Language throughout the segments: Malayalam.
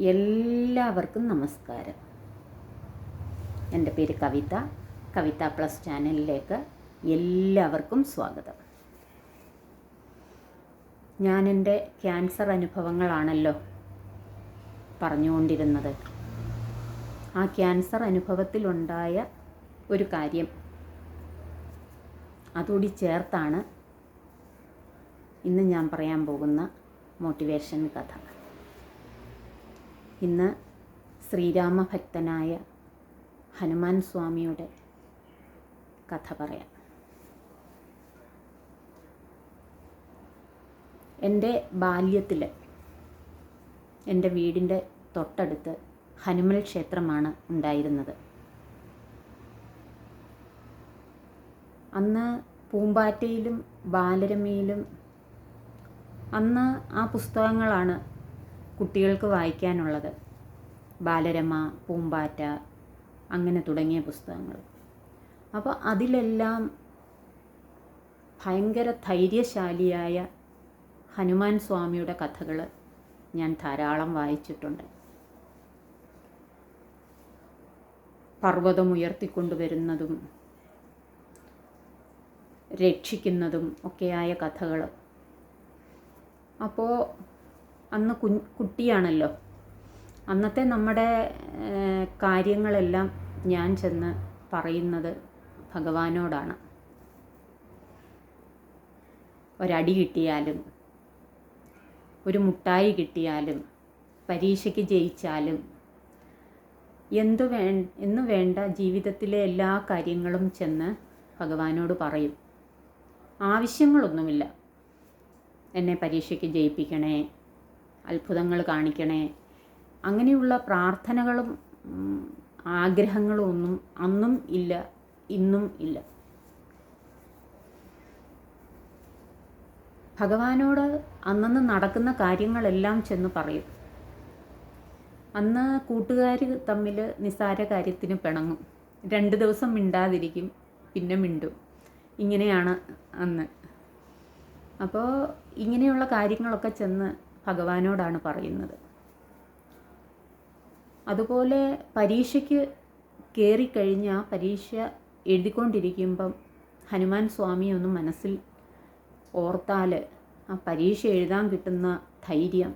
എല്ലാവർക്കും നമസ്കാരം. എൻ്റെ പേര് കവിത പ്ലസ് ചാനലിലേക്ക് എല്ലാവർക്കും സ്വാഗതം. ഞാൻ എൻ്റെ ക്യാൻസർ അനുഭവങ്ങളാണല്ലോ പറഞ്ഞുകൊണ്ടിരുന്നത്. ആ ക്യാൻസർ അനുഭവത്തിലുണ്ടായ ഒരു കാര്യം അതുകൂടി ചേർത്താണ് ഇന്ന് ഞാൻ പറയാൻ പോകുന്ന മോട്ടിവേഷൻ കഥ. ഇന്ന് ശ്രീരാമഭക്തനായ ഹനുമാൻ സ്വാമിയുടെ കഥ പറയാം. എൻ്റെ ബാല്യത്തിൽ എൻ്റെ വീടിൻ്റെ തൊട്ടടുത്ത് ഹനുമൽ ക്ഷേത്രമാണ് ഉണ്ടായിരുന്നത്. അന്ന് പൂമ്പാറ്റയിലും ബാലരമയിലും അന്ന് ആ പുസ്തകങ്ങളാണ് കുട്ടികൾക്ക് വായിക്കാനുള്ളത്. ബാലരമ, പൂമ്പാറ്റ, അങ്ങനെ തുടങ്ങിയ പുസ്തകങ്ങൾ. അപ്പോൾ അതിലെല്ലാം ഭയങ്കര ധൈര്യശാലിയായ ഹനുമാൻ സ്വാമിയുടെ കഥകൾ ഞാൻ ധാരാളം വായിച്ചിട്ടുണ്ട്. പർവ്വതം ഉയർത്തിക്കൊണ്ടുവരുന്നതും രക്ഷിക്കുന്നതും ഒക്കെയായ കഥകൾ. അപ്പോൾ അന്ന് കുട്ടിയാണല്ലോ. അന്നത്തെ നമ്മുടെ കാര്യങ്ങളെല്ലാം ഞാൻ ചെന്ന് പറയുന്നത് ഭഗവാനോടാണ്. ഒരടി കിട്ടിയാലും ഒരു മുട്ടായി കിട്ടിയാലും പരീക്ഷയ്ക്ക് ജയിച്ചാലും എന്നു വേണ്ട ജീവിതത്തിലെ എല്ലാ കാര്യങ്ങളും ചെന്ന് ഭഗവാനോട് പറയും. ആവശ്യങ്ങളൊന്നുമില്ല. എന്നെ പരീക്ഷയ്ക്ക് ജയിപ്പിക്കണേ, അത്ഭുതങ്ങൾ കാണിക്കണേ, അങ്ങനെയുള്ള പ്രാർത്ഥനകളും ആഗ്രഹങ്ങളും ഒന്നും അന്നും ഇല്ല, ഇന്നും ഇല്ല. ഭഗവാനോട് അന്നന്ന് നടക്കുന്ന കാര്യങ്ങളെല്ലാം ചെന്ന് പറയും. അന്ന് കൂട്ടുകാർ തമ്മിൽ നിസ്സാര കാര്യത്തിന് പിണങ്ങും. 2 ദിവസം മിണ്ടാതിരിക്കും, പിന്നെ മിണ്ടും. ഇങ്ങനെയാണ് അന്ന്. അപ്പോൾ ഇങ്ങനെയുള്ള കാര്യങ്ങളൊക്കെ ചെന്ന് ഭഗവാനോടാണ് പറയുന്നത്. അതുപോലെ പരീക്ഷയ്ക്ക് കയറിക്കഴിഞ്ഞാൽ പരീക്ഷ എഴുതിക്കൊണ്ടിരിക്കുമ്പം ഹനുമാൻ സ്വാമി ഒന്ന് മനസ്സിൽ ഓർത്താൽ ആ പരീക്ഷ എഴുതാൻ കിട്ടുന്ന ധൈര്യം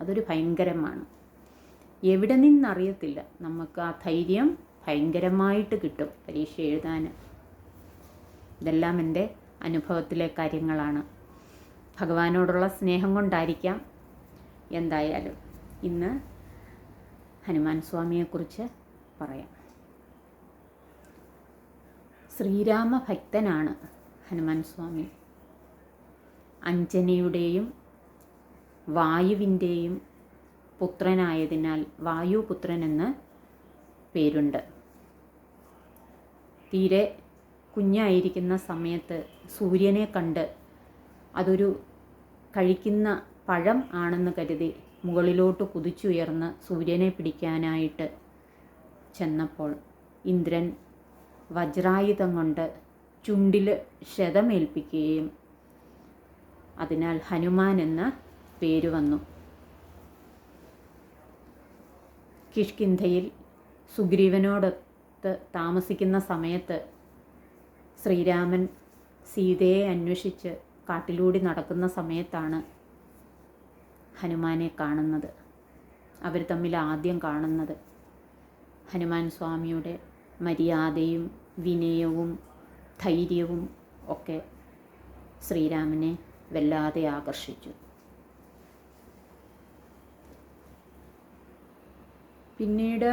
അതൊരു ഭയങ്കരമാണ്. എവിടെ നിന്നറിയത്തില്ല, നമുക്ക് ആ ധൈര്യം ഭയങ്കരമായിട്ട് കിട്ടും പരീക്ഷ എഴുതാൻ. ഇതെല്ലാം എൻ്റെ അനുഭവത്തിലെ കാര്യങ്ങളാണ്. ഭഗവാനോടുള്ള സ്നേഹം കൊണ്ടായിരിക്കാം. എന്തായാലും ഇന്ന് ഹനുമാൻ സ്വാമിയെക്കുറിച്ച് പറയാം. ശ്രീരാമ ഭക്തനാണ് ഹനുമാൻ സ്വാമി. അഞ്ജനയുടെയും വായുവിൻ്റെയും പുത്രനായതിനാൽ വായുപുത്രൻ എന്ന് പേരുണ്ട്. തീരെ കുഞ്ഞായിരിക്കുന്ന സമയത്ത് സൂര്യനെ കണ്ട് അതൊരു കഴിക്കുന്ന പഴം ആണെന്ന് കരുതി മുകളിലോട്ട് കുതിച്ചുയർന്ന് സൂര്യനെ പിടിക്കാനായിട്ട് ചെന്നപ്പോൾ ഇന്ദ്രൻ വജ്രായുധം കൊണ്ട് ചുണ്ടിൽ ക്ഷതമേൽപ്പിക്കുകയും അതിനാൽ ഹനുമാൻ എന്ന പേര് വന്നു. കിഷ്കിന്ധയിൽ സുഗ്രീവനോടൊത്ത് താമസിക്കുന്ന സമയത്ത് ശ്രീരാമൻ സീതയെ അന്വേഷിച്ച് കാട്ടിലൂടെ നടക്കുന്ന സമയത്താണ് ഹനുമാനെ കാണുന്നത്. അവർ തമ്മിൽ ആദ്യം കാണുന്നത്. ഹനുമാൻ സ്വാമിയുടെ മര്യാദയും വിനയവും ധൈര്യവും ഒക്കെ ശ്രീരാമനെ വല്ലാതെ ആകർഷിച്ചു. പിന്നീട്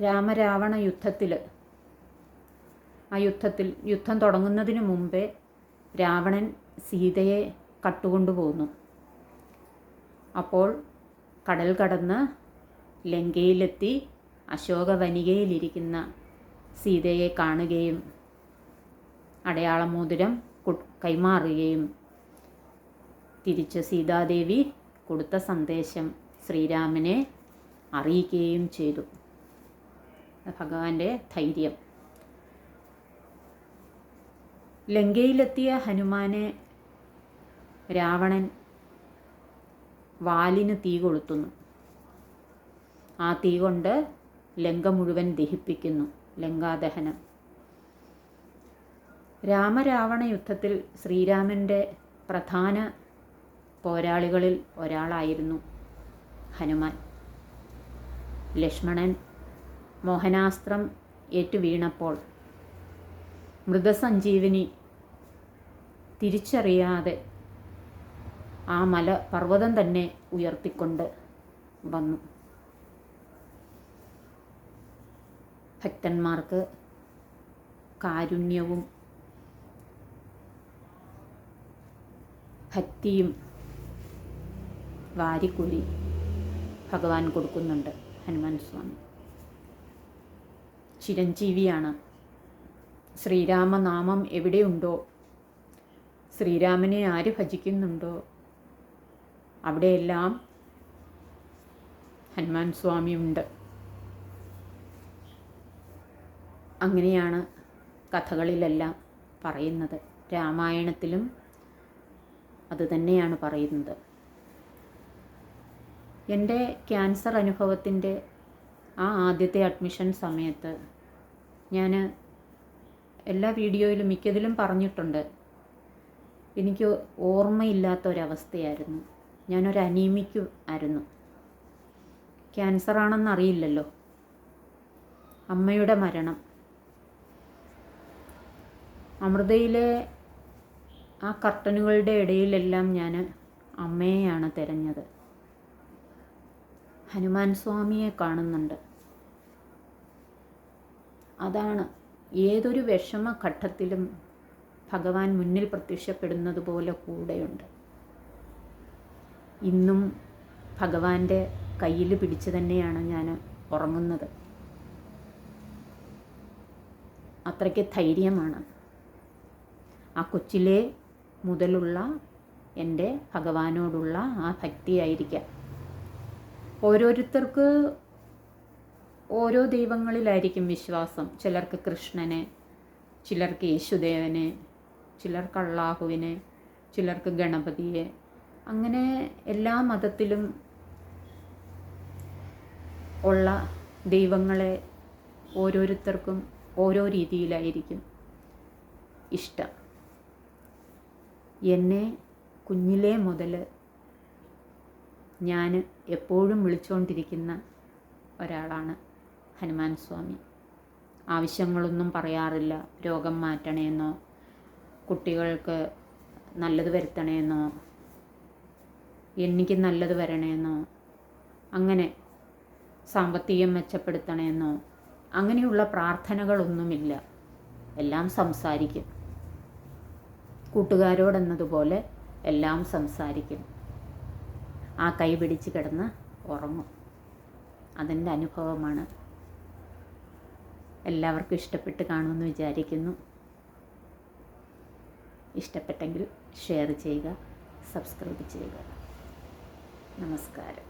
രാമരാവണ യുദ്ധം തുടങ്ങുന്നതിന് മുമ്പേ രാവണൻ സീതയെ കട്ടുകൊണ്ടുപോകുന്നു. അപ്പോൾ കടൽ കടന്ന് ലങ്കയിലെത്തി അശോകവനികയിലിരിക്കുന്ന സീതയെ കാണുകയും അടയാളമോതിരം കൈമാറുകയും തിരിച്ച് സീതാദേവി കൊടുത്ത സന്ദേശം ശ്രീരാമനെ അറിയിക്കുകയും ചെയ്തു. ഭഗവാന്റെ ധൈര്യം. ലങ്കയിലെത്തിയ ഹനുമാനെ രാവണൻ വാലിന് തീ കൊളുത്തുന്നു. ആ തീ കൊണ്ട് ലങ്ക മുഴുവൻ ദഹിപ്പിക്കുന്നു. ലങ്കാദഹനം. രാമരാവണ യുദ്ധത്തിൽ ശ്രീരാമൻ്റെ പ്രധാന പോരാളികളിൽ ഒരാളായിരുന്നു ഹനുമാൻ. ലക്ഷ്മണൻ മോഹനാസ്ത്രം ഏറ്റു വീണപ്പോൾ മൃതസഞ്ജീവിനി തിരിച്ചറിയാതെ ആ പർവ്വതം തന്നെ ഉയർത്തിക്കൊണ്ട് വന്നു. ഭക്തന്മാർക്ക് കാരുണ്യവും ഭക്തിയും വാരിക്കുഴി ഭഗവാൻ കൊടുക്കുന്നുണ്ട്. ഹനുമാൻ സ്വാമി ചിരഞ്ജീവിയാണ്. ശ്രീരാമനാമം എവിടെയുണ്ടോ, ശ്രീരാമനെ ആര് ഭജിക്കുന്നുണ്ടോ, അവിടെയെല്ലാം ഹനുമാൻ സ്വാമിയുണ്ട്. അങ്ങനെയാണ് കഥകളിലെല്ലാം പറയുന്നത്. രാമായണത്തിലും അതുതന്നെയാണ് പറയുന്നത്. എൻ്റെ ക്യാൻസർ അനുഭവത്തിൻ്റെ ആ ആദ്യത്തെ അഡ്മിഷൻ സമയത്ത് ഞാൻ എല്ലാ വീഡിയോയിലും മിക്കതിലും പറഞ്ഞിട്ടുണ്ട്, എനിക്ക് ഓർമ്മയില്ലാത്തൊരവസ്ഥയായിരുന്നു. ഞാനൊരു അനീമിക് ആയിരുന്നു. ക്യാൻസറാണെന്നറിയില്ലല്ലോ. അമ്മയുടെ മരണം, അമൃതയിലെ ആ കർട്ടനുകളുടെ ഇടയിലെല്ലാം ഞാൻ അമ്മയെയാണ് തിരഞ്ഞത്. ഹനുമാൻ സ്വാമിയെ കാണുന്നുണ്ട്. അതാണ് ഏതൊരു വിഷമഘട്ടത്തിലും ഭഗവാൻ മുന്നിൽ പ്രത്യക്ഷപ്പെടുന്നത് പോലെ കൂടെയുണ്ട്. ഇന്നും ഭഗവാന്റെ കയ്യിൽ പിടിച്ച് തന്നെയാണ് ഞാൻ ഉറങ്ങുന്നത്. അത്രയ്ക്ക് ധൈര്യമാണ്. ആ കൊച്ചിലെ മുതലുള്ള എൻ്റെ ഭഗവാനോടുള്ള ആ ഭക്തിയായിരിക്കാം. ഓരോരുത്തർക്ക് ഓരോ ദൈവങ്ങളിലായിരിക്കും വിശ്വാസം. ചിലർക്ക് കൃഷ്ണനെ, ചിലർക്ക് യേശുദേവനെ, ചിലർക്ക് അള്ളാഹുവിനെ, ചിലർക്ക് ഗണപതിയെ. അങ്ങനെ എല്ലാ മതത്തിലും ഉള്ള ദൈവങ്ങളെ ഓരോരുത്തർക്കും ഓരോ രീതിയിലായിരിക്കും ഇഷ്ടം. എന്നെ കുഞ്ഞിലേ മുതൽ ഞാൻ എപ്പോഴും വിളിച്ചുകൊണ്ടിരിക്കുന്ന ഒരാളാണ് ഹനുമാൻ സ്വാമി. ആവശ്യങ്ങളൊന്നും പറയാറില്ല. രോഗം മാറ്റണേന്നോ, കുട്ടികൾക്ക് നല്ലത് വരുത്തണേന്നോ, എനിക്ക് നല്ലത് വരണേന്നോ, അങ്ങനെ സാമ്പത്തികം മെച്ചപ്പെടുത്തണേന്നോ, അങ്ങനെയുള്ള പ്രാർത്ഥനകളൊന്നുമില്ല. എല്ലാം സംസാരിക്കും. കൂട്ടുകാരോടെന്നതുപോലെ എല്ലാം സംസാരിക്കും. ആ കൈ പിടിച്ച് കിടന്ന് ഉറങ്ങും. അതെൻ്റെ അനുഭവമാണ്. എല്ലാവർക്കും ഇഷ്ടപ്പെട്ട് കാണുമെന്ന് വിചാരിക്കുന്നു. ഇഷ്ടപ്പെട്ടെങ്കിൽ ഷെയർ ചെയ്യുക, സബ്സ്ക്രൈബ് ചെയ്യുക. നമസ്കാരം.